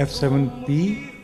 F7P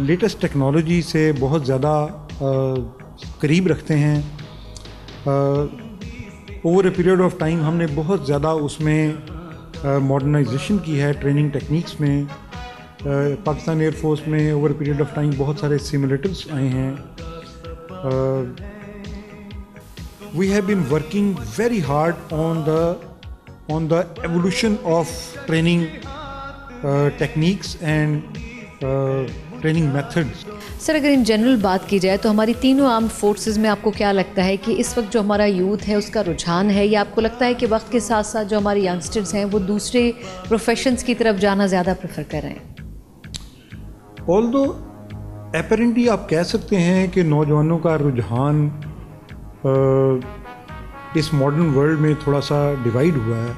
latest technology سے بہت زیادہ قریب رکھتے ہیں. Over a period of time ہم نے بہت زیادہ اس میں ماڈرنائزیشن کی ہے ٹریننگ ٹیکنیکس میں. پاکستان ایئر فورس میں over a period of time بہت سارے سیمولیٹرز آئے ہیں. We have been working very hard on the evolution of training techniques and training methods. Sir اگر ان جنرل بات کی جائے تو ہماری تینوں آرمڈ فورسز میں آپ کو کیا لگتا ہے کہ اس وقت جو ہمارا یوتھ ہے اس کا رجحان ہے، یا آپ کو لگتا ہے کہ وقت کے ساتھ ساتھ جو ہمارے ینگسٹرز ہیں وہ دوسرے پروفیشنز کی طرف جانا زیادہ پریفر کر رہے ہیں؟ آلدو اپیرنٹلی آپ کہہ سکتے ہیں کہ نوجوانوں کا رجحان اس ماڈرن ورلڈ میں تھوڑا سا ڈیوائڈ ہوا ہے،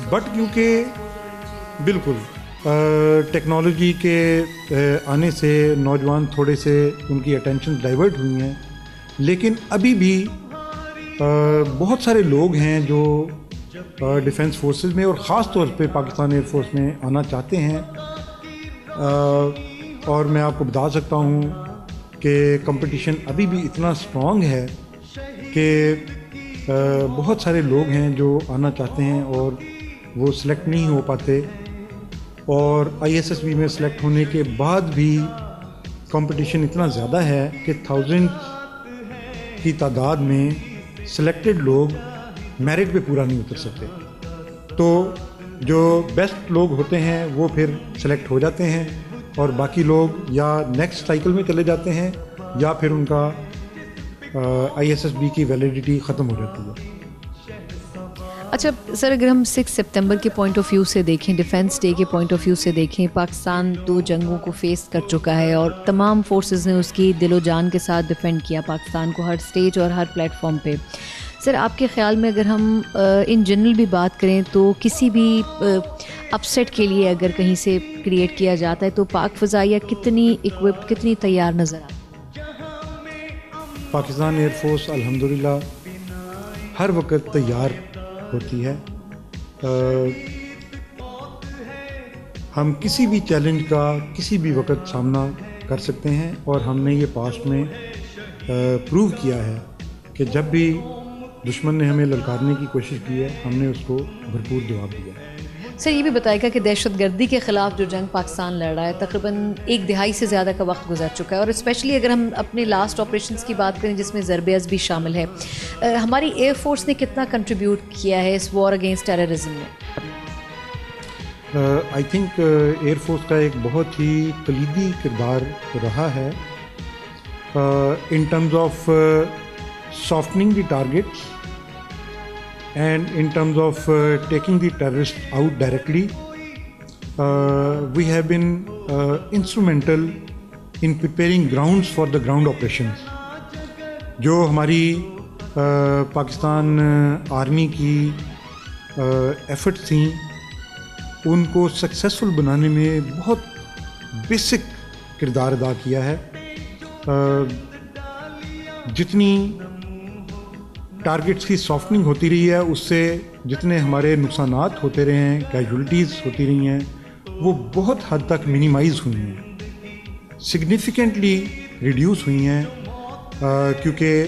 بٹ کیونکہ بالکل ٹیکنالوجی کے آنے سے نوجوان تھوڑے سے ان کی اٹینشن ڈائیورٹ ہوئی ہیں، لیکن ابھی بھی بہت سارے لوگ ہیں جو ڈیفنس فورسز میں اور خاص طور پہ پاکستان ایئر فورس میں آنا چاہتے ہیں. اور میں آپ کو بتا سکتا ہوں کہ کمپٹیشن ابھی بھی اتنا اسٹرانگ ہے کہ بہت سارے لوگ ہیں جو آنا چاہتے ہیں اور وہ سلیکٹ نہیں ہو پاتے، اور آئی ایس ایس بی میں سلیکٹ ہونے کے بعد بھی کمپٹیشن اتنا زیادہ ہے کہ 1000 کی تعداد میں سلیکٹڈ لوگ میرٹ پہ پورا نہیں اتر سکتے. تو جو بیسٹ لوگ ہوتے ہیں وہ پھر سلیکٹ ہو جاتے ہیں، اور باقی لوگ یا نیکسٹ سائیکل میں چلے جاتے ہیں یا پھر ان کا آئی ایس ایس بی کی ویلیڈیٹی ختم ہو جاتی ہے. اچھا سر، اگر ہم 6 سپتمبر کے پوائنٹ آف ویو سے دیکھیں، ڈیفنس ڈے کے پوائنٹ آف ویو سے دیکھیں، پاکستان 2 جنگوں کو فیس کر چکا ہے اور تمام فورسز نے اس کی دل و جان کے ساتھ ڈیفینڈ کیا پاکستان کو ہر سٹیج اور ہر پلیٹ فارم پہ. سر آپ کے خیال میں اگر ہم ان جنرل بھی بات کریں تو کسی بھی اپسیٹ کے لیے اگر کہیں سے کریٹ کیا جاتا ہے تو پاک فضائیہ کتنی اکوپڈ، کتنی تیار نظر آتی ہے؟ پاکستان ایئر فورس الحمدللہ ہر وقت تیار ہوتی ہے. ہم کسی بھی چیلنج کا کسی بھی وقت سامنا کر سکتے ہیں، اور ہم نے یہ پاسٹ میں پروو کیا ہے کہ جب بھی دشمن نے ہمیں للکارنے کی کوشش کی ہے ہم نے اس کو بھرپور جواب دیا ہے. سر یہ بھی بتائے گا کہ دہشت گردی کے خلاف جو جنگ پاکستان لڑ رہا ہے تقریباً 1 دہائی سے زیادہ کا وقت گزر چکا ہے، اور اسپیشلی اگر ہم اپنے لاسٹ آپریشنز کی بات کریں جس میں ضرب عض بھی شامل ہے، ہماری ایئر فورس نے کتنا کنٹریبیوٹ کیا ہے اس وار اگینسٹ ٹیررزم میں؟ آئی تھنک ایئر فورس کا ایک بہت ہی کلیدی کردار رہا ہے in terms of softening the targets and in terms of taking the terrorists out directly. We have been instrumental in preparing grounds for the ground operations. جو ہماری پاکستان آرمی کی ایفرٹس تھیں ان کو سکسیسفل بنانے میں بہت بیسک کردار ادا کیا ہے. جتنی ٹارگٹس کی سافٹنگ ہوتی رہی ہے اس سے جتنے ہمارے نقصانات ہوتے رہے ہیں، کیجولٹیز ہوتی رہی ہیں، وہ بہت حد تک منیمائز ہوئی ہیں، سگنیفیکنٹلی ریڈیوس ہوئی ہیں، کیونکہ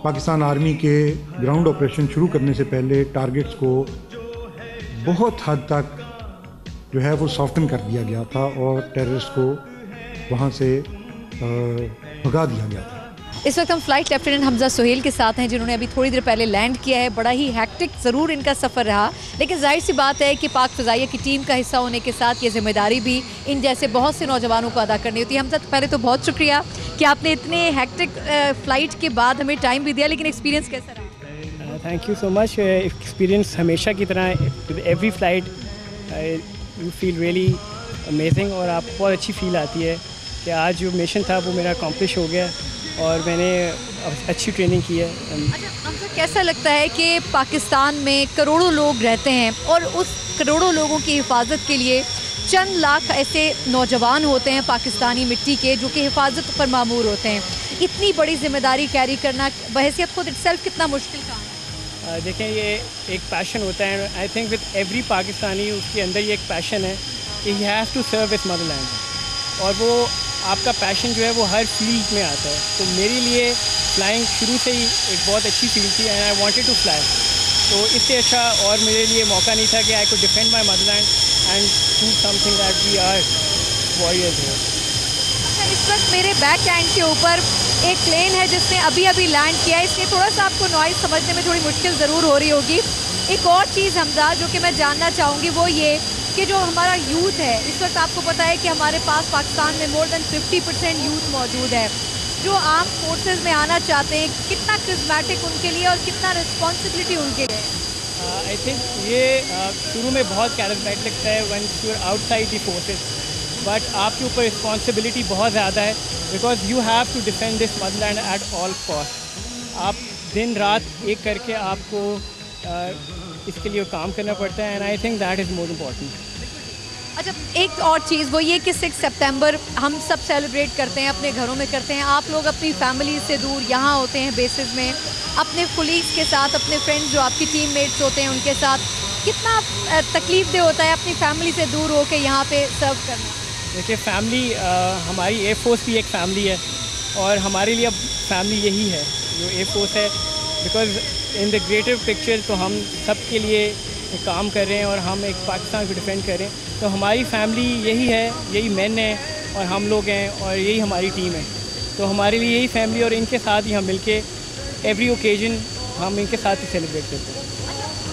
پاکستان آرمی کے گراؤنڈ آپریشن شروع کرنے سے پہلے ٹارگٹس کو بہت حد تک جو ہے وہ سافٹن کر دیا گیا تھا اور ٹیررسٹ کو وہاں سے بھگا دیا گیا تھا. اس وقت ہم فلائٹ لیفٹیننٹ حمزہ سہیل کے ساتھ ہیں جنہوں نے ابھی تھوڑی دیر پہلے لینڈ کیا ہے. بڑا ہی ہیکٹک ضرور ان کا سفر رہا، لیکن ظاہر سی بات ہے کہ پاک فضائیہ کی ٹیم کا حصہ ہونے کے ساتھ یہ ذمہ داری بھی ان جیسے بہت سے نوجوانوں کو ادا کرنی ہوتی ہے. حمزہ پہلے تو بہت شکریہ کہ آپ نے اتنے ہیکٹک فلائٹ کے بعد ہمیں ٹائم بھی دیا، لیکن ایکسپیرینس کیسا رہا؟ Thank you so much. Experience ہمیشہ کی طرح with every flight you feel really amazing, اور آپ کو بہت اچھی فیل آتی ہے کہ آج جو مشن تھا وہ میرا اکمپلش ہو گیا اور میں نے اچھی ٹریننگ کی ہے. اچھا کیسا لگتا ہے کہ پاکستان میں کروڑوں لوگ رہتے ہیں اور اس کروڑوں لوگوں کی حفاظت کے لیے چند لاکھ ایسے نوجوان ہوتے ہیں پاکستانی مٹی کے جو کہ حفاظت پر مامور ہوتے ہیں، اتنی بڑی ذمہ داری کیری کرنا بحیثیت خود اٹسیلف کتنا مشکل کام ہے؟ دیکھیں یہ ایک پیشن ہوتا ہے. I think with every Pakistani اس کے اندر یہ ایک پیشن ہے کہ he has to serve his motherland. اور وہ آپ کا پیشن جو ہے وہ ہر فیلڈ میں آتا ہے. تو میرے لیے فلائنگ شروع سے ہی ایک بہت اچھی فیلڈ تھی and I wanted to fly. تو اس سے اچھا اور میرے لیے موقع نہیں تھا کہ I could defend my motherland and do something that we are warriors here. اس وقت میرے بیک اینڈ کے اوپر ایک پلین ہے جس نے ابھی ابھی لینڈ کیا ہے. اس لیے تھوڑا سا آپ کو نوائز سمجھنے میں تھوڑی مشکل ضرور ہو رہی ہوگی. ایک اور چیز حمزہ جو کہ میں جاننا چاہوں گی وہ یہ کہ جو ہمارا یوتھ ہے اس وقت آپ کو پتہ ہے کہ ہمارے پاس پاکستان میں مور دین 50% یوتھ موجود ہے جو آرم فورسز میں آنا چاہتے ہیں. کتنا کرزمیٹک ان کے لیے اور کتنا رسپانسبلٹی ان کے لیے؟ آئی تھنک یہ شروع میں بہت کیرزمیٹک لگتا ہے when you are outside the forces, but آپ کے اوپر رسپانسبلٹی بہت زیادہ ہے because you have to defend this motherland at all cost. آپ دن رات ایک کر کے آپ کو اس کے لیے کام کرنا پڑتا ہے and I think that is more important. اچھا ایک اور چیز وہ یہ کہ 6 سپتمبر ہم سب سیلیبریٹ کرتے ہیں اپنے گھروں میں کرتے ہیں. آپ لوگ اپنی فیملی سے دور یہاں ہوتے ہیں بیسز میں اپنے کولیگس کے ساتھ, اپنے فرینڈز جو آپ کی ٹیم میٹس ہوتے ہیں ان کے ساتھ. کتنا تکلیف دہ ہوتا ہے اپنی فیملی سے دور ہو کے یہاں پہ سرو کرنا؟ دیکھیے فیملی ہماری ایئر فورس بھی ایک فیملی ہے اور ہمارے لیے اب فیملی یہی ہے جو ایئر فورس ہے because in the greater picture تو ہم سب کے لیے کام کر رہے ہیں اور ہم ایک پاکستان کو ڈیفینڈ کر رہے ہیں. تو ہماری فیملی یہی ہے, یہی مین ہے اور ہم لوگ ہیں اور یہی ہماری ٹیم ہے. تو ہمارے لیے یہی فیملی اور ان کے ساتھ ہی ہم مل کے ایوری اوکیزن ہم ان کے ساتھ ہی سیلیبریٹ کرتے ہیں.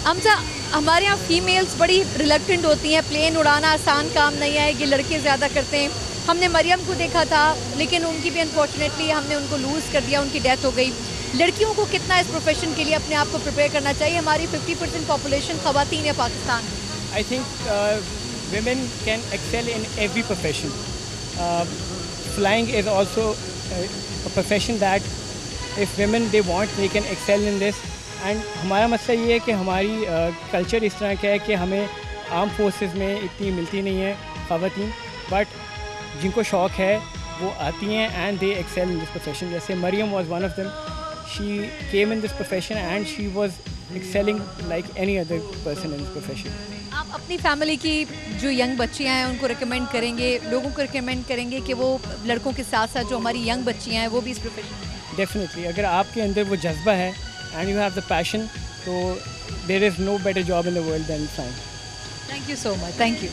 حمزہ ہمارے یہاں فیمیلز بڑی ریلیکٹنٹ ہوتی ہیں, پلین اڑانا آسان کام نہیں ہے, یہ لڑکے زیادہ کرتے ہیں. ہم نے مریم کو دیکھا تھا لیکن ان کی بھی انفارچونیٹلی ہم نے ان کو لوز کر دیا, ان کی ڈیتھ ہو گئی. لڑکیوں کو کتنا اس پروفیشن کے لیے اپنے آپ کو پریپیئر کرنا چاہیے؟ ہماری 50% پاپولیشن خواتین ہے Pakistan. I think women can excel in every profession. Flying is also a profession that if women they want they can excel in this. And ہمارا مسئلہ یہ ہے کہ ہماری کلچر اس طرح کا ہے کہ ہمیں آرم فورسز میں اتنی ملتی نہیں ہے خواتین, بٹ جن کو شوق ہے وہ آتی ہیں and they excel in this profession. جیسے Maryam was one of them, she came in this profession and she was excelling like any other person in this profession. آپ اپنی فیملی کی جو ینگ بچیاں ہیں ان کو ریکمینڈ کریں گے, لوگوں کو ریکمینڈ کریں گے کہ وہ لڑکوں کے ساتھ ساتھ جو ہماری ینگ بچیاں ہیں وہ بھی اس پروفیشن میں؟ ڈیفینیٹلی اگر آپ کے اندر وہ جذبہ ہے and you have the passion تو there is no better job in the world than flying. Thank you so much. Thank you.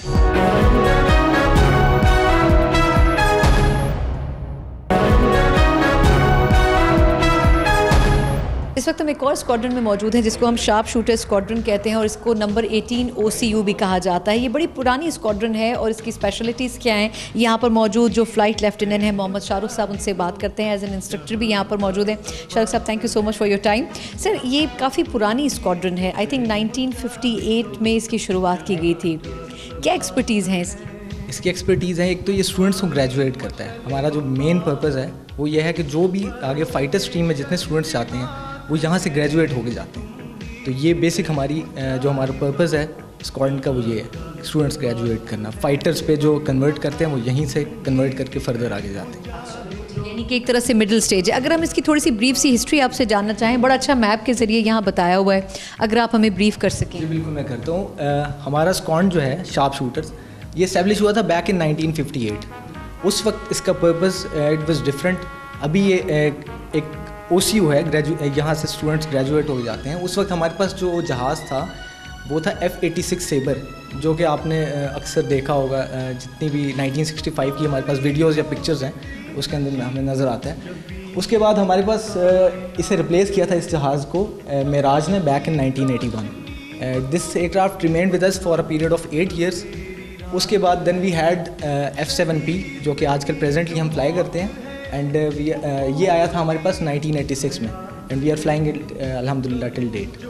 اس وقت ہم ایک اور اسکواڈرن میں موجود ہیں جس کو ہم شارپ شوٹر اسکواڈرن کہتے ہیں اور اس کو نمبر 18 OCU بھی کہا جاتا ہے. یہ بڑی پرانی اسکواڈرن ہے اور اس کی اسپیشلٹیز کیا ہیں؟ یہاں پر موجود جو فلائٹ لیفٹیننٹ ہیں محمد شاہ رخ صاحب, ان سے بات کرتے ہیں. ایز این انسٹرکٹر بھی یہاں پر موجود ہیں. شاہ رخ صاحب thank you so much for your time. Sir یہ کافی پرانی اسکواڈرن ہے, آئی تھنک 1958 میں اس کی شروعات کی گئی تھی. کیا ایکسپرٹیز ہیں اس کی ایکسپرٹیز ہے؟ ایک تو یہ اسٹوڈنٹس کو گریجویٹ کرتا ہے. ہمارا جو مین پرپز ہے وہ یہ ہے کہ جو بھی آگے فائٹر اسٹریم میں جتنے اسٹوڈنٹس جاتے ہیں وہ یہاں سے گریجویٹ ہو کے جاتے ہیں. تو یہ بیسک ہماری جو ہمارا پرپز ہے اسکواڈرن کا وہ یہ ہے, اسٹوڈنٹس گریجویٹ کرنا. فائٹرس پہ جو کنورٹ کرتے ہیں وہ یہیں سے کنورٹ کر کے فردر آگے جاتے ہیں. یعنی کہ ایک طرح سے مڈل سٹیج ہے. اگر ہم اس کی تھوڑی سی بریف سی ہسٹری آپ سے جاننا چاہیں, بڑا اچھا میپ کے ذریعے یہاں بتایا ہوا ہے, اگر آپ ہمیں بریف کر سکیں. جی بالکل میں کرتا ہوں. ہمارا اسکواڈرن جو ہے شارپ شوٹرز یہ اسٹیبلش ہوا تھا بیک ان 1958. اس وقت اس کا پرپز اٹ واز ڈفرینٹ. ابھی یہ ایک OCU ہے, یہاں سے اسٹوڈنٹس گریجویٹ ہو جاتے ہیں. اس وقت ہمارے پاس جو جہاز تھا وہ تھا F-86 سیبر, جو کہ آپ نے اکثر دیکھا ہوگا جتنی بھی 1965 کی ہمارے پاس ویڈیوز یا پکچرز ہیں اس کے اندر ہمیں نظر آتا ہے. اس کے بعد ہمارے پاس اسے ریپلیس کیا تھا اس جہاز کو معراج نے back in 1981. This aircraft remained with us for a period of 8 years. اس کے بعد دین وی ہیڈ F-7P جو کہ آج کل پریزنٹلی ہم فلائی کرتے ہیں, اینڈ یہ آیا تھا ہمارے پاس 1986 میں, and we are flying it الحمد للہ ٹل ڈیٹ.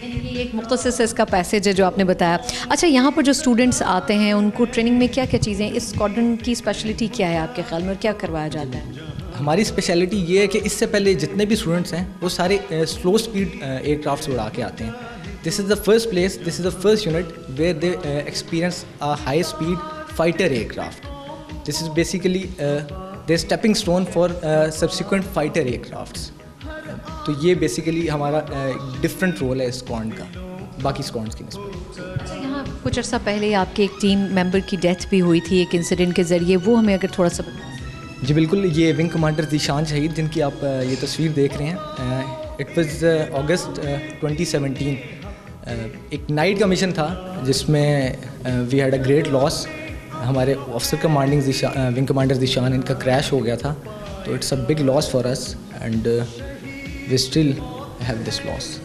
یہ ایک مختصر سے اس کا پیسیج ہے جو آپ نے بتایا. اچھا یہاں پر جو اسٹوڈنٹس آتے ہیں ان کو ٹریننگ میں کیا کیا چیزیں, اس اسکواڈرن کی اسپیشلٹی کیا ہے آپ کے خیال میں اور کیا کروایا جاتا ہے؟ ہماری اسپیشلٹی یہ ہے کہ اس سے پہلے جتنے بھی اسٹوڈنٹس ہیں وہ سارے سلو اسپیڈ ایئر کرافٹ سے اڑا کے آتے ہیں. This is the first place, this is the first unit where they experience high speed fighter aircraft. This is basically the stepping stone for subsequent fighter aircrafts. تو یہ basically ہمارا different role ہے squadron کا باقی اسکواڈرنس کی نسبت. اچھا یہاں کچھ عرصہ پہلے آپ کے ایک ٹیم ممبر کی ڈیتھ بھی ہوئی تھی ایک انسیڈنٹ کے ذریعے, وہ ہمیں اگر تھوڑا سا بتائیں. جی بالکل, یہ ونگ کمانڈر ذیشان شہید جن کی آپ یہ تصویر دیکھ رہے ہیں, اٹ واز اگست 2017. ایک نائٹ کا مشن تھا جس میں we had a great loss. ہمارے officer commanding wing commander Zeeshan, ان کا کریش ہو گیا تھا, تو it's a big loss for us and we still have this loss.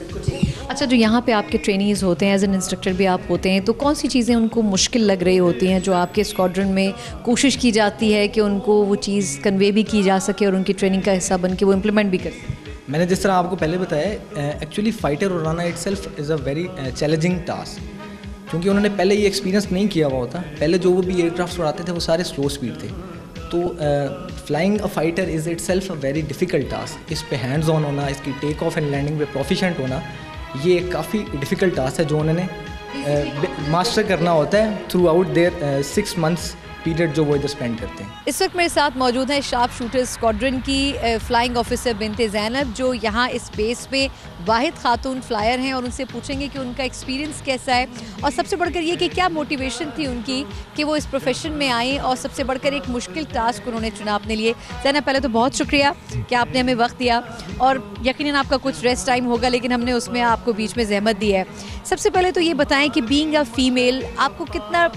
اچھا, جو یہاں پہ آپ کے ٹرینیز ہوتے ہیں, ایز این انسٹرکٹر بھی آپ ہوتے ہیں, تو کون سی چیزیں ان کو مشکل لگ رہی ہوتی ہیں جو آپ کے اسکواڈرن میں کوشش کی جاتی ہے کہ ان کو وہ چیز کنوے بھی کی جا سکے اور ان کی ٹریننگ کا حصہ بن کے وہ امپلیمنٹ بھی کریں؟ میں نے جس طرح آپ کو پہلے بتایا, ایکچولی فائٹر اڑانا itself is a very challenging task, کیونکہ انہوں نے پہلے یہ ایکسپیرینس نہیں کیا ہوا ہوتا. پہلے جو وہ بھی ایئر کرافٹ اڑاتے تھے وہ سارے سلو اسپیڈ تھے, تو flying a fighter is itself a very difficult task. اس پہ ہینڈز آن ہونا, اس کی ٹیک آف اینڈ لینڈنگ پہ پروفیشینٹ ہونا, یہ ایک کافی ڈیفیکلٹ ٹاسک ہے جو انہوں نے ماسٹر کرنا ہوتا ہے through out there 6 months period جو وہ ادھر اسپینڈ کرتے ہیں. اس وقت میرے ساتھ موجود ہیں شارپ شوٹر اسکواڈرن کی فلائنگ آفیسر بنت زینب, جو یہاں اس بیس پہ واحد خاتون فلائر ہیں, اور ان سے پوچھیں گے کہ ان کا ایکسپیرینس کیسا ہے, اور سب سے بڑھ کر یہ کہ کیا موٹیویشن تھی ان کی کہ وہ اس پروفیشن میں آئیں, اور سب سے بڑھ کر ایک مشکل ٹاسک انہوں نے چنا اپنے لیے. زینب, پہلے تو بہت شکریہ کہ آپ نے ہمیں وقت دیا, اور یقیناً آپ کا کچھ ریسٹ ٹائم ہوگا لیکن ہم نے اس میں آپ کو بیچ میں زحمت دی ہے. سب سے پہلے تو یہ بتائیں کہ بینگ اے فیمیل آپ کو کتنا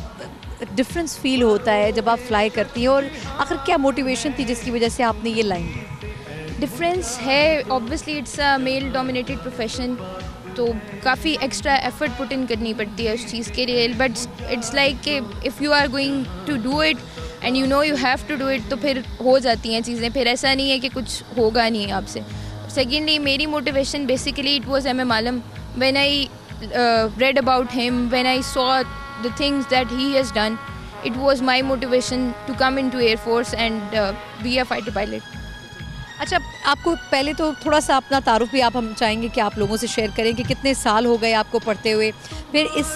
ڈفرینس فیل ہوتا ہے جب آپ فلائی کرتی ہیں, اور آخر کیا موٹیویشن تھی جس کی وجہ سے آپ نے یہ لائن دی؟ ڈفرینس ہے, obviously it's a male dominated profession, تو کافی ایکسٹرا ایفرٹ پٹ ان کرنی پڑتی ہے اس چیز کے لیے. بٹ اٹس لائک کہ if you are going to do it and you know you have to do it, تو پھر ہو جاتی ہیں چیزیں, پھر ایسا نہیں ہے کہ کچھ ہوگا نہیں آپ سے. سیکنڈلی میری motivation basically it was M A Alam. When I read about him, when I saw the things that he has done, it was my motivation to come into Air Force and be a fighter pilot. اچھا, آپ کو پہلے تو تھوڑا سا اپنا تعارف بھی آپ ہم چاہیں گے کہ آپ لوگوں سے شیئر کریں کہ کتنے سال ہو گئے آپ کو پڑھتے ہوئے. پھر اس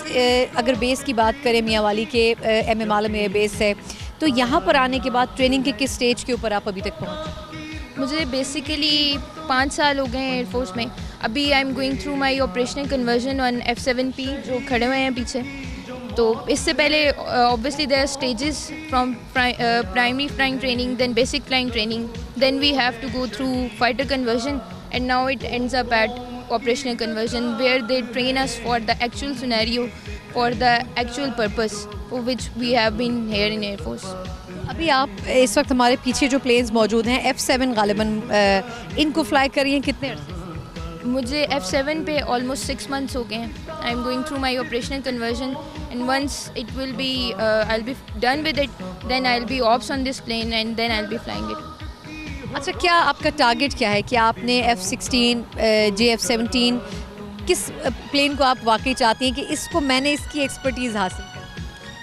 اگر بیس کی بات کریں, میاں والی کے M M Alam air base ہے, تو یہاں پر آنے کے بعد ٹریننگ کے کس سٹیج کے اوپر آپ ابھی تک پہنچے؟ مجھے بیسیکلی 5 سال ہو گئے ہیں ایئر فورس میں. ابھی آئی am going through my operational conversion on F-7P جو کھڑے ہوئے ہیں پیچھے. تو اس سے پہلے obviously there are stages from primary flying training, then basic flying training, then we have to go through fighter conversion, and now it ends up at operational conversion where they train us for the actual scenario, for the actual purpose for which we have been here in Air Force. ابھی آپ اس وقت ہمارے پیچھے جو planes موجود ہیں F-7 غالباً ان کو فلائی کر رہی ہیں کتنے عرصے سے؟ مجھے F-7 پہ آلموسٹ 6 months ہو گئے ہیں. I am going through my operational conversion, and once it will be I will be done with it, then I will be ops on this plane and then I will be flying it. اچھا, کیا آپ کا target کیا ہے کہ آپ نے F-16 JF-17 کس پلین کو آپ واقعی چاہتی ہیں کہ اس کو میں نے اس کی ایکسپرٹیز حاصل کی؟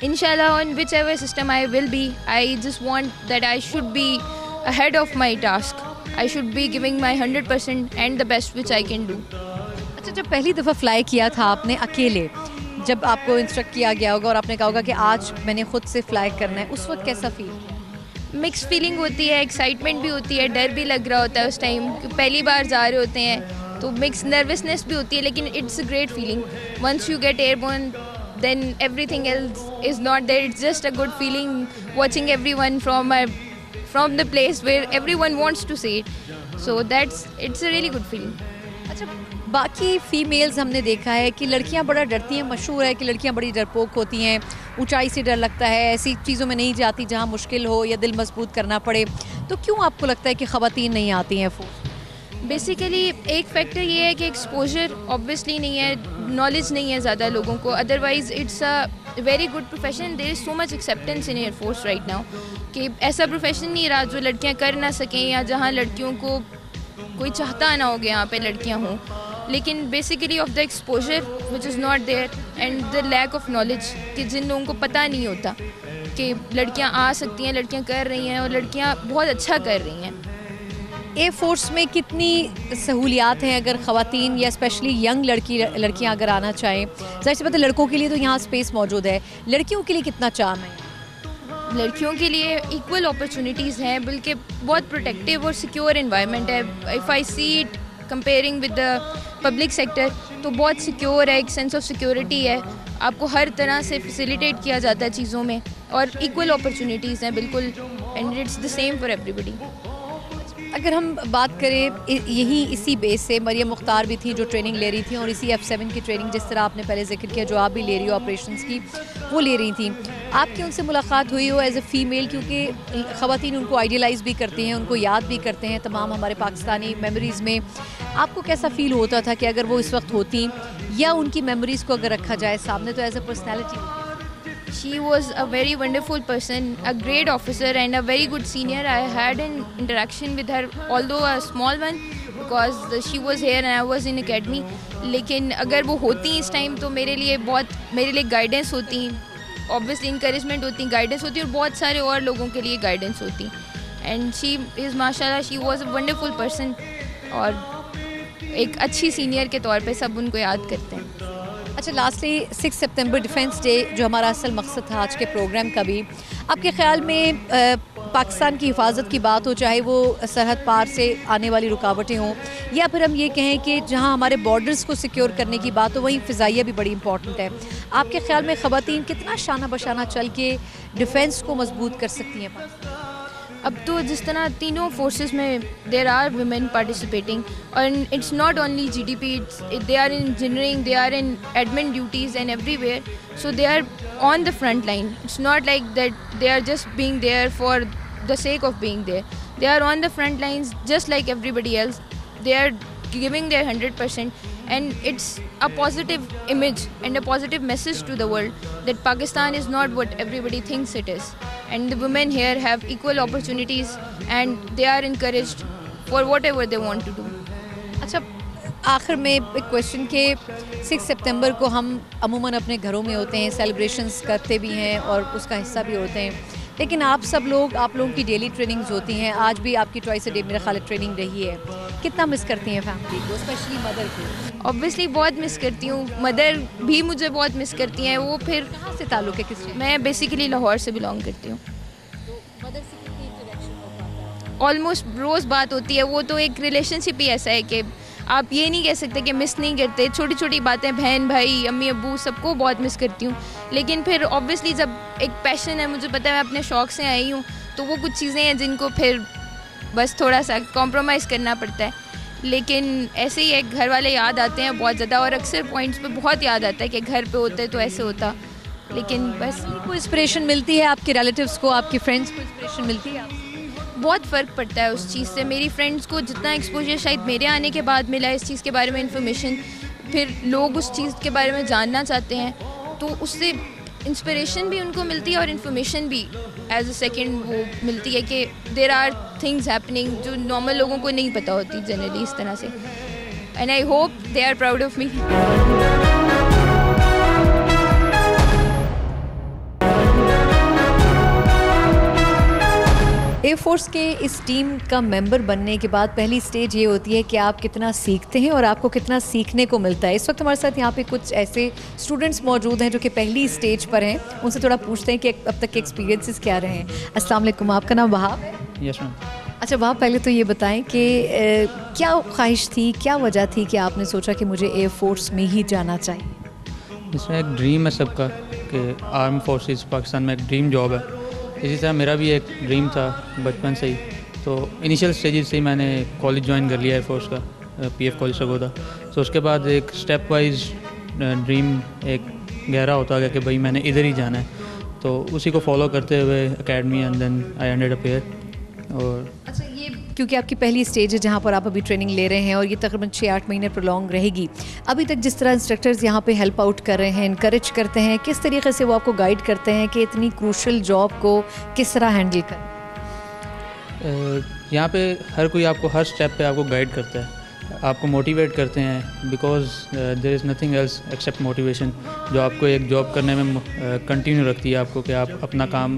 Inshallah, on whichever system I will be, I just want that I should be ahead of my task. I should be giving my 100% and the best which I can do. اچھا, جب پہلی دفعہ fly کیا تھا آپ نے اکیلے, جب آپ کو انسٹرکٹ کیا گیا ہوگا اور آپ نے کہا ہوگا کہ آج میں نے خود سے فلائی کرنا ہے, اس وقت کیسا فیل کیا؟ مکس فیلنگ ہوتی ہے, ایکسائٹمنٹ بھی ہوتی ہے, ڈر بھی لگ رہا ہوتا ہے اس ٹائم, پہلی بار جا رہے ہوتے ہیں تو مکس نروسنس بھی ہوتی ہے, لیکن it's a great feeling. Once you get airborne then everything else is not there. It's just a good feeling watching everyone from the place where everyone wants to see it. So it's a really good feeling. اچھا, باقی females ہم نے دیکھا ہے کہ لڑکیاں بڑا ڈرتی ہیں, مشہور ہے کہ لڑکیاں بڑی ڈرپوک ہوتی ہیں, اونچائی سے ڈر لگتا ہے, ایسی چیزوں میں نہیں جاتی جہاں مشکل ہو یا دل مضبوط کرنا پڑے. تو کیوں آپ کو لگتا ہے کہ خواتین نہیں آتی ہیں فورس؟ بیسیکلی ایک فیکٹر یہ ہے کہ ایکسپوجر اوبویسلی نہیں ہے, نالج نہیں ہے زیادہ لوگوں کو. Otherwise it's a very good profession. There is so much acceptance in air force right now کہ ایسا پروفیشن نہیں رہا جو لڑکیاں کر نہ سکیں یا جہاں لڑکیوں کو کوئی چاہتا نہ ہو کہ یہاں پہ لڑکیاں ہوں. لیکن basically of the exposure which is not there and the lack of knowledge, کہ جن لوگوں کو پتہ نہیں ہوتا کہ لڑکیاں آ سکتی ہیں, لڑکیاں کر رہی ہیں اور لڑکیاں بہت اچھا کر رہی ہیں. ایئر فورس میں کتنی سہولیات ہیں اگر خواتین یا اسپیشلی ینگ لڑکیاں اگر آنا چاہیں؟ ظاہر سی بات ہے لڑکوں کے لیے تو یہاں اسپیس موجود ہے, لڑکیوں کے لیے کتنا چام ہے؟ لڑکیوں کے لیے ایکول اپرچونیٹیز ہیں, بلکہ بہت پروٹیکٹیو اور سیکیور انوائرمنٹ ہے. If I see it comparing with the public sector, تو بہت سیکیور ہے, ایک سینس آف سیکیورٹی ہے, آپ کو ہر طرح سے فیسیلیٹیٹ کیا جاتا ہے چیزوں میں, اور ایکول اپرچونیٹیز ہیں بالکل, and it's the same for everybody. اگر ہم بات کریں یہی اسی بیس سے, مریم مختار بھی تھیں جو ٹریننگ لے رہی تھیں, اور اسی F7 کی ٹریننگ جس طرح آپ نے پہلے ذکر کیا جو آپ بھی لے رہی ہو آپریشنس کی, وہ لے رہی تھیں. آپ کی ان سے ملاقات ہوئی ہو ایز اے فیمیل, کیونکہ خواتین ان کو آئیڈیلائز بھی کرتی ہیں, ان کو یاد بھی کرتے ہیں تمام ہمارے پاکستانی میموریز میں. آپ کو کیسا فیل ہوتا تھا کہ اگر وہ اس وقت ہوتی, یا ان کی میموریز کو اگر رکھا جائے سامنے, تو as a personality She was a very wonderful person, a great officer and a very good senior. I had an interaction with her, although a small one, because she was here and I was in academy. لیکن اگر وہ ہوتی اس time تو میرے لیے guidance ہوتی, obviously encouragement ہوتی, guidance ہوتی, اور بہت سارے اور لوگوں کے لیے گائیڈنس ہوتی. And she is mashallah, she was a wonderful person, اور ایک اچھی سینئر کے طور پہ سب ان کو یاد کرتے ہیں. اچھا, لاسٹلی 6 سپتمبر ڈیفینس ڈے جو ہمارا اصل مقصد تھا آج کے پروگرام کا بھی, آپ کے خیال میں پاکستان کی حفاظت کی بات ہو, چاہے وہ سرحد پار سے آنے والی رکاوٹیں ہوں, یا پھر ہم یہ کہیں کہ جہاں ہمارے بارڈرز کو سیکیور کرنے کی بات ہو, وہیں فضائیہ بھی بڑی امپورٹنٹ ہے, آپ کے خیال میں خواتین کتنا شانہ بشانہ چل کے ڈیفینس کو مضبوط کر سکتی ہیں پاکستان؟ اب تو جس طرح تینوں فورسز میں دیر آر ویمن پارٹیسپیٹنگ, اور it's not only GDP, they are in engineering, they are in admin duties and everywhere, so they are on the front line. It's not like that they are just being there for the sake of being there. They are on the front lines just like everybody else. They are giving their 100%, and it's a positive image and a positive message to the world that Pakistan is not what everybody thinks it is, and the women here have equal opportunities and they are encouraged for whatever they want to do. اچھا, آخر میں ایک question کہ 6 سپتمبر کو ہم عموماً اپنے گھروں میں ہوتے ہیں, سیلیبریشنز کرتے بھی ہیں اور اس کا حصہ بھی ہوتے ہیں, لیکن آپ لوگوں کی ڈیلی ٹریننگز ہوتی ہیں, آج بھی آپ کی ٹوائس اے ڈے میرا خیال ٹریننگ رہی ہے, کتنا مس کرتی ہیں فیملی کو, اسپیشلی مدر کو؟ Obviously بہت مس کرتی ہوں, مدر بھی مجھے بہت مس کرتی ہیں. وہ پھر کہاں سے تعلق ہے, کس سے؟ میں بیسیکلی لاہور سے بلانگ کرتی ہوں. مدر سے کتنی انٹریکشن ہو پاتا ہے؟ آلموسٹ روز بات ہوتی ہے. وہ تو ایک ریلیشن شپ ہی ایسا ہے کہ آپ یہ نہیں کہہ سکتے کہ مس نہیں کرتے. چھوٹی چھوٹی باتیں, بہن بھائی امی ابو سب کو بہت مس کرتی ہوں. لیکن پھر آبویسلی جب ایک پیشن ہے, مجھے پتہ ہے میں اپنے شوق سے آئی ہوں, تو وہ کچھ چیزیں ہیں جن کو پھر بس تھوڑا سا کمپرومائز کرنا پڑتا ہے. لیکن ایسے ہی ایک گھر والے یاد آتے ہیں بہت زیادہ, اور اکثر پوائنٹس پہ بہت یاد آتا ہے کہ گھر پہ ہوتے تو ایسے ہوتا. لیکن بس کو انسپریشن ملتی ہے, آپ کے ریلیٹیوس کو, آپ کے فرینڈس کو انسپریشن ملتی ہے آپ سے؟ بہت فرق پڑتا ہے اس چیز سے. میری فرینڈس کو جتنا ایکسپوجر شاید میرے آنے کے بعد ملا اس چیز کے بارے میں انفارمیشن, پھر لوگ اس چیز کے بارے میں جاننا چاہتے ہیں, تو اس سے انسپریشن بھی ان کو ملتی ہے اور انفارمیشن بھی ایز اے سیکنڈ وہ ملتی ہے کہ دیر آر تھنگز ہیپننگ جو نارمل لوگوں کو نہیں پتہ ہوتی جنرلی اس طرح سے. And I hope they are proud of me. Air force کے اس ٹیم کا ممبر بننے کے بعد پہلی سٹیج یہ ہوتی ہے کہ آپ کتنا سیکھتے ہیں اور آپ کو کتنا سیکھنے کو ملتا ہے. اس وقت ہمارے ساتھ یہاں پہ کچھ ایسے اسٹوڈنٹس موجود ہیں جو کہ پہلی سٹیج پر ہیں, ان سے تھوڑا پوچھتے ہیں کہ اب تک کے ایکسپیرینسز کیا رہے ہیں. السلام علیکم, آپ کا نام وہاب ہے؟ یس میم. اچھا وہاب, پہلے تو یہ بتائیں کہ کیا خواہش تھی, کیا وجہ تھی کہ آپ نے سوچا کہ مجھے ایئر فورس میں ہی جانا چاہیے؟ اس میں ایک ڈریم ہے سب کا کہ آرم فورسز پاکستان میں ایک ڈریم جاب ہے. اسی طرح میرا بھی ایک ڈریم تھا بچپن سے ہی, تو انیشیل اسٹیجز سے ہی میں نے کالج جوائن کر لیا ایئر فورس کا, PF کالج سگودا. تو اس کے بعد ایک اسٹیپ وائز ڈریم ایک گہرا ہوتا گیا کہ بھائی میں نے ادھر ہی جانا ہے, تو اسی کو فالو کرتے ہوئے academy and then I ended up here. اور اچھا, یہ کیونکہ آپ کی پہلی اسٹیج ہے جہاں پر آپ ابھی ٹریننگ لے رہے ہیں اور یہ تقریباً 6-8 مہینے پرولونگ رہے گی, ابھی تک جس طرح انسٹرکٹرز یہاں پہ ہیلپ آؤٹ کر رہے ہیں, انکریج کرتے ہیں, کس طریقے سے وہ آپ کو گائیڈ کرتے ہیں کہ اتنی کروشل جاب کو کس طرح ہینڈل کریں؟ یہاں پہ ہر کوئی آپ کو ہر اسٹیپ پہ آپ کو گائیڈ کرتا ہے, آپ کو موٹیویٹ کرتے ہیں, because there is nothing else except motivation, جو آپ کو ایک جاب کرنے میں کنٹینیو رکھتی ہے آپ کو کہ آپ اپنا کام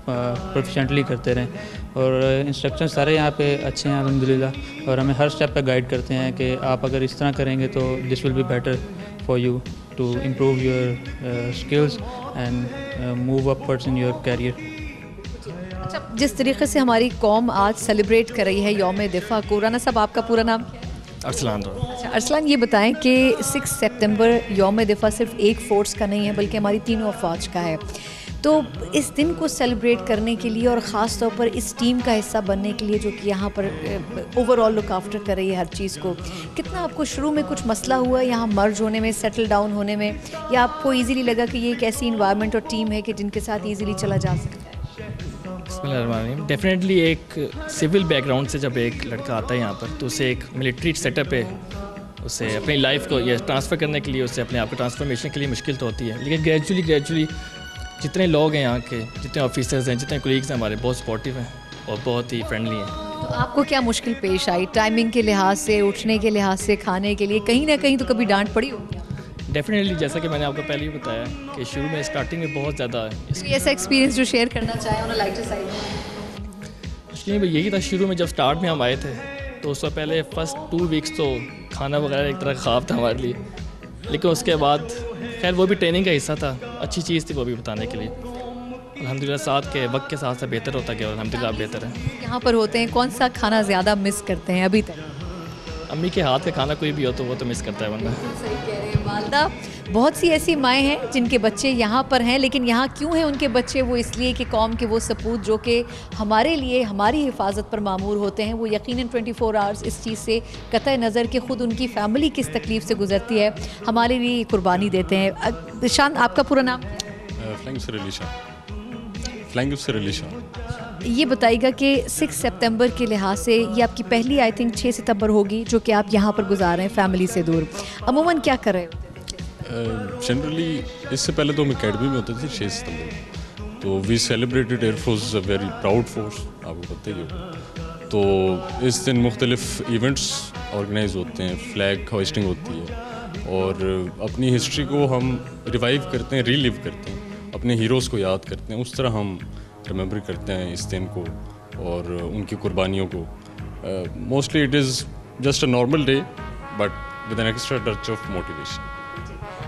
پروفیشنٹلی کرتے رہیں. اور انسٹرکشن سارے یہاں پہ اچھے ہیں الحمدللہ, اور ہمیں ہر اسٹیپ پہ گائیڈ کرتے ہیں کہ آپ اگر اس طرح کریں گے تو this will be better for you to improve your skills and move upwards in your career. اچھا, جس طریقے سے ہماری قوم آج سیلیبریٹ کر رہی ہے یوم دفاع کو, رانا صاحب آپ کا پورا نام کیا ہے؟ ارسلان راؤ. اچھا ارسلان یہ بتائیں کہ 6 سپتمبر یوم دفاع صرف ایک فورس کا نہیں ہے بلکہ ہماری تینوں افواج کا ہے, تو اس دن کو سیلیبریٹ کرنے کے لیے اور خاص طور پر اس ٹیم کا حصہ بننے کے لیے جو کہ یہاں پر اوور آل لک آفٹر کر رہی ہے ہر چیز کو, کتنا آپ کو شروع میں کچھ مسئلہ ہوا یہاں مرج ہونے میں, سیٹل ڈاؤن ہونے میں, یا آپ کو ایزیلی لگا کہ یہ ایک ایسی انوائرمنٹ اور ٹیم ہے کہ جن کے ساتھ ایزیلی چلا جا سکتا ہے؟ بسم اللہ الرحمن الرحیم. ڈیفینیٹلی ایک سول بیک گراؤنڈ سے جب ایک لڑکا آتا ہے یہاں پر تو اسے ایک ملٹری سیٹ اپ ہے, اسے اپنی لائف کو یہ ٹرانسفر کرنے کے لیے, اسے اپنے آپ کو ٹرانسفارمیشن کے لیے مشکل تو ہوتی ہے, لیکن گریجولی جتنے لوگ ہیں یہاں کے, جتنے آفیسرز ہیں, جتنے کولیگز ہیں ہمارے, بہت سپورٹیو ہیں اور بہت ہی فرینڈلی ہیں. تو آپ کو کیا مشکل پیش آئی ٹائمنگ کے لحاظ سے, اٹھنے کے لحاظ سے, کھانے کے لیے کہیں نہ کہیں تو کبھی ڈانٹ پڑی ہوگی؟ ڈیفینیٹلی جیسا کہ میں نے آپ کو پہلے ہی بتایا کہ شروع میں اسٹارٹنگ میں بہت زیادہ ایسا ایکسپیرینس جو شیئر کرنا چاہیں انہوں لائٹر سائڈ میں یہی تھا. شروع میں جب اسٹارٹ میں ہم آئے تھے تو اس سے پہلے فرسٹ 2 ویکس تو کھانا وغیرہ ایک طرح کا خواب تھا ہمارے لیے, لیکن اس کے بعد خیر وہ بھی ٹریننگ کا حصہ تھا, اچھی چیز تھی وہ بھی بتانے کے لیے. الحمدللہ ساتھ کے وقت کے ساتھ بہتر ہوتا گیا اور الحمدللہ آپ بہتر ہیں. یہاں پر ہوتے ہیں, کون سا کھانا زیادہ مس کرتے ہیں ابھی تک؟ امی کے ہاتھ کا کھانا کوئی بھی ہو تو وہ تو مس کرتا ہے ورنہ. صحیح کہہ رہے ہیں والدہ. بہت سی ایسی مائیں ہیں جن کے بچے یہاں پر ہیں, لیکن یہاں کیوں ہیں ان کے بچے؟ وہ اس لیے کہ قوم کے وہ سپوت جو کہ ہمارے لیے ہماری حفاظت پر مامور ہوتے ہیں, وہ یقیناً 24 آورس اس چیز سے قطع نظر کہ خود ان کی فیملی کس تکلیف سے گزرتی ہے ہمارے لیے قربانی دیتے ہیں. شان, آپ کا پورا نام؟ فلائنگ افسر علی شاہ. یہ بتائیے گا کہ 6 سپتمبر کے لحاظ سے یہ آپ کی پہلی آئی تھنک 6 ستمبر ہوگی جو کہ آپ یہاں پر گزار رہے ہیں فیملی سے دور. عموماً کیا کر رہے ہوتے ہیں؟ جنرلی اس سے پہلے تو ہم اکیڈمی میں ہوتے تھے 6 ستمبر, تو we celebrated air force a very proud force, آپ کو پتہ ہی ہوگا. تو اس دن مختلف ایونٹس آرگنائز ہوتے ہیں, فلیگ ہوسٹنگ ہوتی ہے اور اپنی ہسٹری کو ہم ریوائیو کرتے ہیں, ری لیو کرتے ہیں, اپنے ہیروز کو یاد کرتے ہیں. اس طرح ہم ریممبر کرتے ہیں اس دن کو اور ان کی قربانیوں کو. Mostly it is just a normal day but with an extra touch of motivation.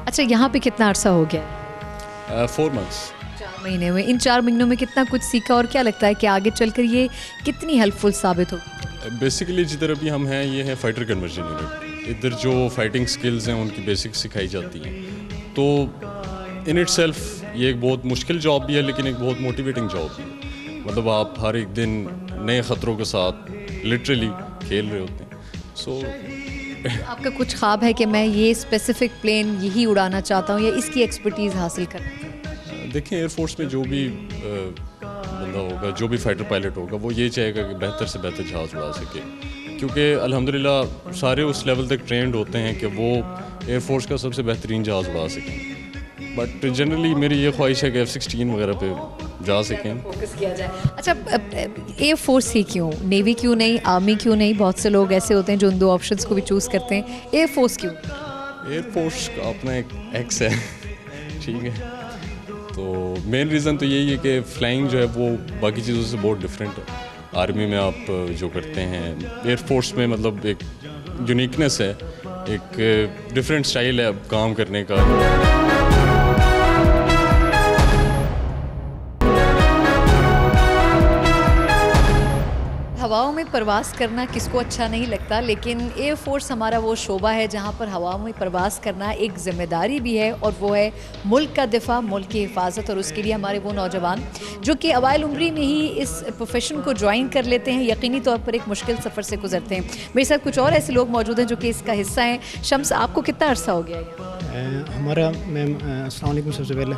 اچھا, یہاں پہ کتنا عرصہ ہو گیا؟ 4 months. 4 مہینے ہوئے. ان 4 مہینوں میں کتنا کچھ سیکھا اور کیا لگتا ہے کہ آگے چل کر یہ کتنی ہیلپ فل ثابت ہوگی؟ بیسیکلی جدھر ابھی ہم ہیں یہ ہے فائٹر کنورژن یونٹ. ادھر جو فائٹنگ سکلز ہیں ان کی بیسک سکھائی جاتی ہیں. تو ان اٹ سیلف یہ ایک بہت مشکل جاب بھی ہے لیکن ایک بہت موٹیویٹنگ جاب بھی ہے. مطلب آپ ہر ایک دن نئے خطروں کے ساتھ لٹرلی کھیل رہے ہوتے ہیں. سو آپ کا کچھ خواب ہے کہ میں یہ اسپیسیفک پلین یہی اڑانا چاہتا ہوں یا اس کی ایکسپرٹیز حاصل کرنا چاہتا ہوں؟ دیکھیں ایئر فورس میں جو بھی بندہ ہوگا, جو بھی فائٹر پائلٹ ہوگا, وہ یہ چاہے گا کہ بہتر سے بہتر جہاز اڑا سکے, کیونکہ الحمدللہ سارے اس لیول تک ٹرینڈ ہوتے ہیں کہ وہ ایئر فورس کا سب سے بہترین جہاز اڑا سکیں. بٹ جنرلی میری یہ خواہش ہے کہ F-16 وغیرہ پہ جا سکیں, فوکس کیا جائے. اچھا, ایئر فورس ہی کیوں, نیوی کیوں نہیں, آرمی کیوں نہیں؟ بہت سے لوگ ایسے ہوتے ہیں جو ان 2 آپشنس کو بھی چوز کرتے ہیں. ایئر فورس کیوں؟ ایئر فورس کا اپنا ایک ایکس ہے, ٹھیک ہے. تو مین ریزن تو یہی ہے کہ فلائنگ جو ہے وہ باقی چیزوں سے بہت ڈفرینٹ ہے. آرمی میں آپ جو کرتے ہیں, ایئر فورس میں مطلب ایک یونیکنیس ہے, ایک ڈفرینٹ اسٹائل ہے کام کرنے کا. ہواؤں میں پرواز کرنا کس کو اچھا نہیں لگتا, لیکن ایئر فورس ہمارا وہ شعبہ ہے جہاں پر ہواؤں میں پرواز کرنا ایک ذمہ داری بھی ہے, اور وہ ہے ملک کا دفاع, ملک کی حفاظت. اور اس کے لیے ہمارے وہ نوجوان جو کہ اوائل عمری میں ہی اس پروفیشن کو جوائن کر لیتے ہیں, یقینی طور پر ایک مشکل سفر سے گزرتے ہیں. میرے ساتھ کچھ اور ایسے لوگ موجود ہیں جو کہ اس کا حصہ ہیں. شمس, آپ کو کتنا عرصہ ہو گیا ہے؟ ہمارا میم السلام علیکم. سب سے پہلے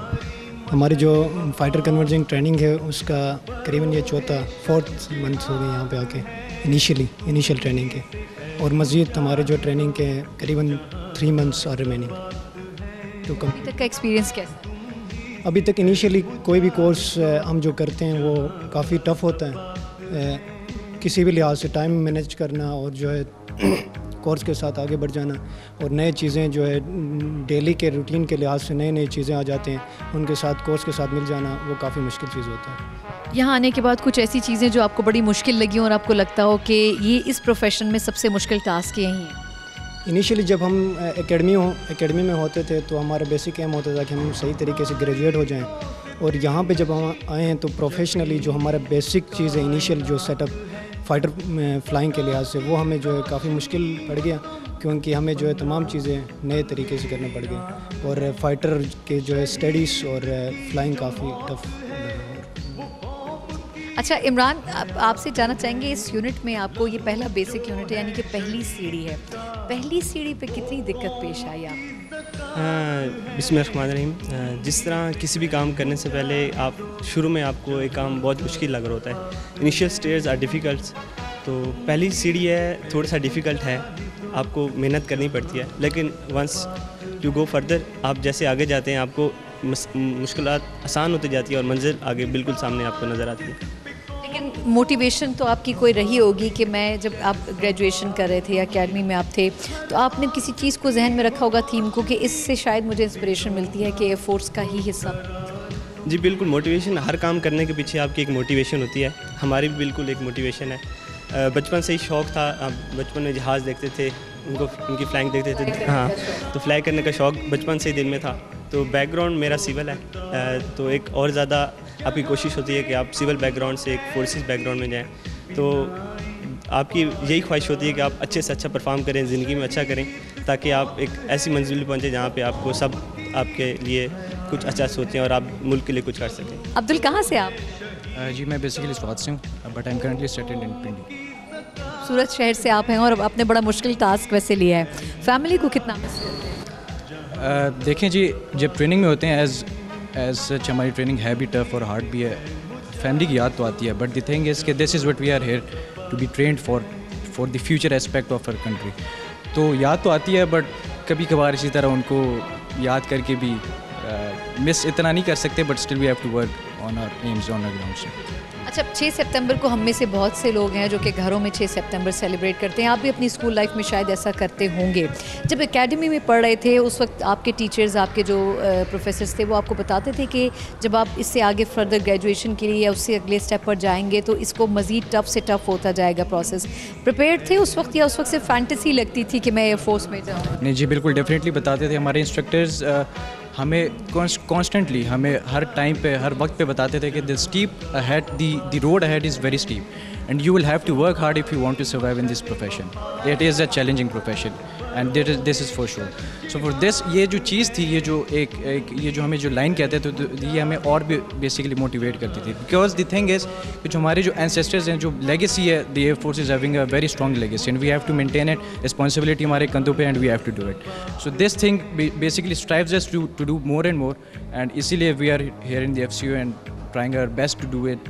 ہماری جو فائٹر کنورجنگ ٹریننگ ہے اس کا قریباً یہ 4th منتھ ہو گئے یہاں پہ آ کے انیشیل ٹریننگ کے, اور مزید ہمارے جو ٹریننگ کے قریباً 3 months اور ریمیننگ. تو ابھی تک کا ایکسپیرینس کیسا ہے؟ ابھی تک انیشیلی کوئی بھی کورس ہم جو کرتے ہیں وہ کافی ٹف ہوتا ہے, کسی بھی لحاظ سے ٹائم مینیج کرنا اور جو ہے کورس کے ساتھ آگے بڑھ جانا, اور نئے چیزیں جو ہے ڈیلی کے روٹین کے لحاظ سے نئی چیزیں آ جاتے ہیں, ان کے ساتھ کورس کے ساتھ مل جانا وہ کافی مشکل چیز ہوتا ہے. یہاں آنے کے بعد کچھ ایسی چیزیں جو آپ کو بڑی مشکل لگی اور آپ کو لگتا ہو کہ یہ اس پروفیشن میں سب سے مشکل ٹاسک یہی ہیں؟ انیشیلی جب ہم اکیڈمی میں ہوتے تھے تو ہمارا بیسک ایم ہوتا تھا کہ ہم صحیح طریقے سے گریجویٹ ہو جائیں, اور یہاں پہ جب ہم آئے ہیں تو پروفیشنلی جو ہمارا بیسک چیز ہے انیشیل جو سیٹ اپ فائٹر فلائنگ کے لحاظ سے وہ ہمیں جو ہے کافی مشکل پڑ گیا، کیونکہ ہمیں جو ہے تمام چیزیں نئے طریقے سے کرنا پڑ گئی، اور فائٹر کے جو ہے اسٹڈیز اور فلائنگ کافی ٹف. اچھا عمران، آپ سے جاننا چاہیں گے اس یونٹ میں آپ کو یہ پہلا بیسک یونٹ ہے، یعنی کہ پہلی سیڑھی ہے، پہلی سیڑھی پہ کتنی دقت پیش آئی آپ؟ بسم اللہ الرحمن الرحیم. جس طرح کسی بھی کام کرنے سے پہلے آپ شروع میں آپ کو ایک کام بہت مشکل لگ رہا ہوتا ہے، انیشیل اسٹیئرز آر ڈیفیکلٹس. تو پہلی سیڑھی ہے تھوڑا سا ڈیفیکلٹ ہے، آپ کو محنت کرنی پڑتی ہے، لیکن ونس یو گو فردر، آپ جیسے آگے جاتے ہیں آپ کو مشکلات آسان ہوتی جاتی ہے اور منزل آگے بالکل سامنے آپ کو نظر آتی ہے. لیکن موٹیویشن تو آپ کی کوئی رہی ہوگی کہ میں جب آپ گریجویشن کر رہے تھے یا اکیڈمی میں آپ تھے تو آپ نے کسی چیز کو ذہن میں رکھا ہوگا، تھیم کو، کہ اس سے شاید مجھے انسپریشن ملتی ہے کہ ایئر فورس کا ہی حصہ. جی بالکل، موٹیویشن ہر کام کرنے کے پیچھے آپ کی ایک موٹیویشن ہوتی ہے، ہماری بھی بالکل ایک موٹیویشن ہے. بچپن سے ہی شوق تھا، بچپن میں جہاز دیکھتے تھے، ان کی فلائنگ دیکھتے تھے، ہاں تو فلائی کرنے کا شوق بچپن سے ہی دل میں تھا. تو بیک گراؤنڈ میرا سول ہے، تو ایک اور زیادہ آپ کی کوشش ہوتی ہے کہ آپ سول بیک گراؤنڈ سے ایک فورسز بیک گراؤنڈ میں جائیں. تو آپ کی یہی خواہش ہوتی ہے کہ آپ اچھے سے اچھا پرفارم کریں، زندگی میں اچھا کریں، تاکہ آپ ایک ایسی منزل پہ پہنچیں جہاں پہ آپ کو سب آپ کے لیے کچھ اچھا سوچیں اور آپ ملک کے لیے کچھ کر سکیں. عبدل کہاں سے آپ؟ جی میں بیسیکلی سوات سے ہوں، but I am currently settled in Pindi. سورت شہر سے آپ ہیں اور اب آپ نے بڑا مشکل ٹاسک ویسے لیا ہے، فیملی کو کتنا مس کرتے ہیں؟ دیکھیں جی، جب ٹریننگ میں ہوتے ہیں ایز سچ ہماری ٹریننگ ہے بھی ٹف اور ہارڈ بھی ہے، فیملی کی یاد تو آتی ہے، بٹ دی تھنگ از کہ this is what we are here to be trained for the future aspect of our country. تو یاد تو آتی ہے، بٹ کبھی کبھار اسی طرح ان کو یاد کر کے بھی مس اتنا نہیں کر سکتے، but still we have to work on our aims on our ground. اچھا، 6 سپتمبر کو ہم میں سے بہت سے لوگ ہیں جو کہ گھروں میں 6 سپتمبر سیلیبریٹ کرتے ہیں، آپ بھی اپنی اسکول لائف میں شاید ایسا کرتے ہوں گے. جب اکیڈمی میں پڑھ رہے تھے اس وقت آپ کے ٹیچرز، آپ کے جو پروفیسرز تھے، وہ آپ کو بتاتے تھے کہ جب آپ اس سے آگے فردر گریجویشن کے لیے یا اس سے اگلے اسٹیپ پر جائیں گے تو اس کو مزید ٹف سے ٹف ہوتا جائے گا پروسیس. پریپیئرڈ تھے اس وقت یا اس وقت صرف فینٹیسی لگتی تھی کہ میں ایئر فورس میں جاؤں؟ نہیں جی بالکل ڈیفینیٹلی بتاتے تھے. ہمارے انسٹرکٹرز ہمیں کانسٹنٹلی ہمیں ہر ٹائم پہ ہر وقت پہ بتاتے تھے کہ the step ahead the road ahead is very steep and you will have to work hard if you want to survive in this profession. It is a challenging profession and this is for sure. So for this یہ جو چیز تھی، یہ جو یہ جو ہمیں جو لائن کہتے تھے، یہ ہمیں اور بھی بیسیکلی موٹیویٹ کرتی تھی. بیکاز دی تھنگ از کہ جو ہمارے جو اینسیسٹرز ہیں، جو لیگیسی ہے، the air force is having a very strong legacy and we have to maintain it. Responsibility ہمارے کندھوں پہ and we have to do it. So this thing basically strives us to do more and more, and اسی لیے we are here in the F C U and trying our best to do it.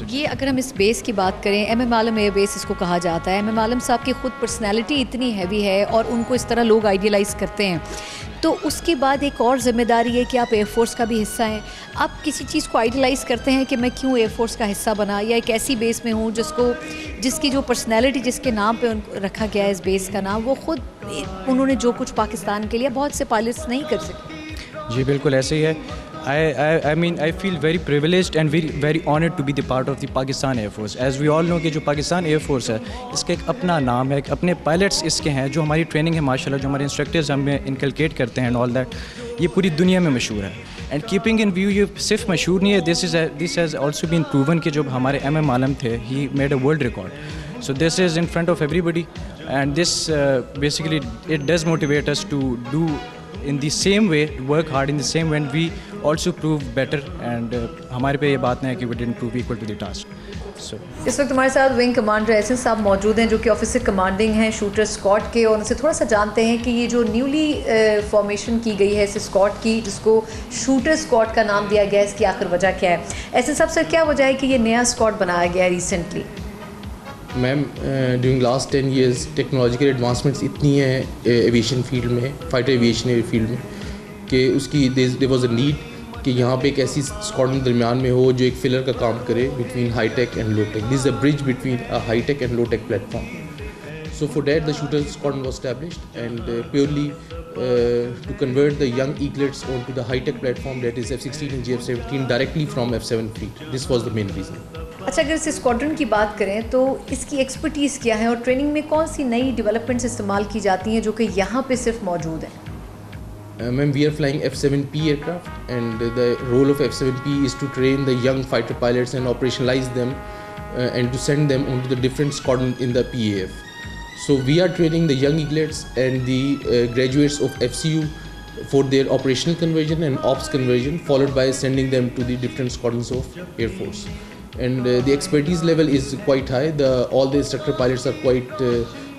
یہ اگر ہم اس بیس کی بات کریں، M M Alam air base اس کو کہا جاتا ہے. ایم ایم عالم صاحب کی خود پرسنالٹی اتنی ہیوی ہے اور ان کو اس طرح لوگ آئیڈیلائز کرتے ہیں، تو اس کے بعد ایک اور ذمہ داری ہے کہ آپ ایئر فورس کا بھی حصہ ہیں. آپ کسی چیز کو آئیڈیلائز کرتے ہیں کہ میں کیوں ایئر فورس کا حصہ بنا، یا ایک ایسی بیس میں ہوں جس کی جو پرسنالٹی، جس کے نام پہ رکھا گیا ہے اس بیس کا نام، وہ خود انہوں نے جو کچھ پاکستان کے لیے بہت سے پائلٹس نہیں کر سکتے. جی بالکل ایسے ہی ہے. I feel very privileged and very honored to be the part of the Pakistan Air Force. As we all know کہ جو پاکستان ایئر فورس ہے اس کا ایک اپنا نام ہے، اپنے پائلٹس اس کے ہیں، جو ہماری ٹریننگ ہے ماشاءاللہ، جو ہمارے انسٹرکٹرز ہمیں انکلکیٹ کرتے ہیں اینڈ آل دیٹ، یہ پوری دنیا میں مشہور ہے. اینڈ کیپنگ ان ویو، یہ صرف مشہور نہیں ہے، this has also been proven کہ جب ہمارے ایم ایم عالم تھے، he made a world record. So this is in front of everybody and this basically it does motivate us to do in the same way, work hard in the same way, and we also prove better, and ہمارے پہ یہ بات نہیں ہے کہ we didn't prove equal to the task. So اس وقت ہمارے ساتھ ونگ کمانڈر احسن صاحب موجود ہیں جو کہ آفیسر کمانڈنگ ہیں شوٹر اسکواڈ کے، اور ان سے تھوڑا سا جانتے ہیں کہ یہ جو نیولی فارمیشن کی گئی ہے اس اسکواڈ کی، جس کو شوٹر اسکواڈ کا نام دیا گیا ہے، اس کی آخر وجہ کیا ہے. احسن صاحب سر، کیا وجہ ہے کہ یہ نیا اسکواڈ بنایا گیا ہے recently? Ma'am during last 10 years technological advancements اتنی ہیں ایویشن فیلڈ میں، فائٹر ایویشن فیلڈ میں، کہ اس کی دیر واز اے نیڈ کہ یہاں پہ ایک ایسی اسکواڈن درمیان میں ہو جو ایک فلر کا کام کرے between high tech and low tech. This is a bridge between high tech and low tech platform. So for that the shooter squadron was established and purely to convert the young eaglets on to the high tech platform that is F-16 and GF-17 directly from F-7 fleet. This was the main reason. اچھا، اگر اس squadron کی بات کریں تو اس کی expertise کیا ہے اور ٹریننگ میں کون سی نئی ڈیولپمنٹس استعمال کی جاتی ہیں جو کہ یہاں پہ صرف موجود ہیں؟ Ma'am, we are flying F-7P aircraft, and the role of F-7P is to train the young fighter pilots and operationalize them and to send them onto the different squadrons in the PAF. So we are training the young eaglets and the graduates of FCU for their operational conversion and ops conversion, followed by sending them to the different squadrons of Air Force. And the expertise level is quite high. All the instructor pilots are quite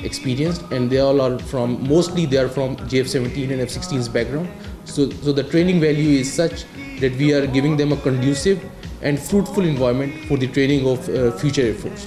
experienced, and they all are mostly they are from JF-17 and F-16's background. So the training value is such that we are giving them a conducive and fruitful environment for the training of future Air Force.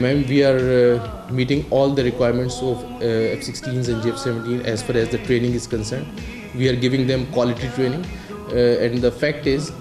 Ma'am, we are meeting all the requirements of F-16s and JF-17 as far as the training is concerned. We are giving them quality training, and the fact is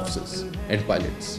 officers and pilots.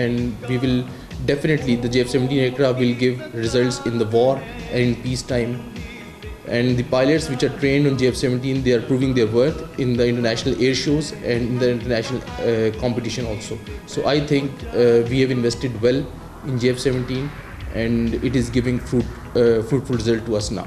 and we will definitely, the JF-17 aircraft will give results in the war and in peacetime. And the pilots which are trained on JF-17, they are proving their worth in the international air shows and in the international competition also. So I think we have invested well in JF-17 and it is giving fruitful result to us now.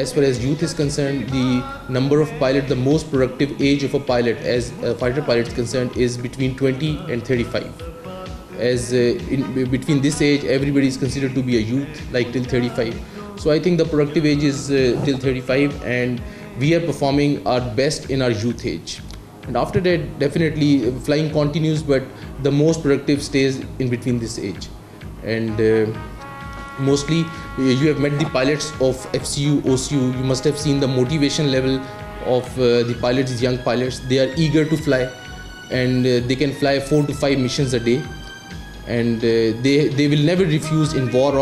as far as youth is concerned, the number of pilots, the most productive age of a pilot as a fighter pilot is concerned is between 20 and 35. As between this age, everybody is considered to be a youth, like till 35. So I think the productive age is till 35, and we are performing our best in our youth age. And after that, definitely flying continues, but the most productive stays in between this age. And mostly you have met the pilots of FCU, OCU. You must have seen the motivation level of the pilots, these young pilots. They are eager to fly, and they can fly 4 to 5 missions a day, and they will never refuse in war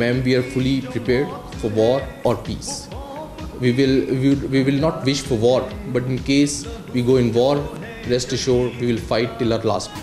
Ma'am, we are fully prepared for war or peace. We will not wish for war, but in case we go in war, rest assured we will fight till our last.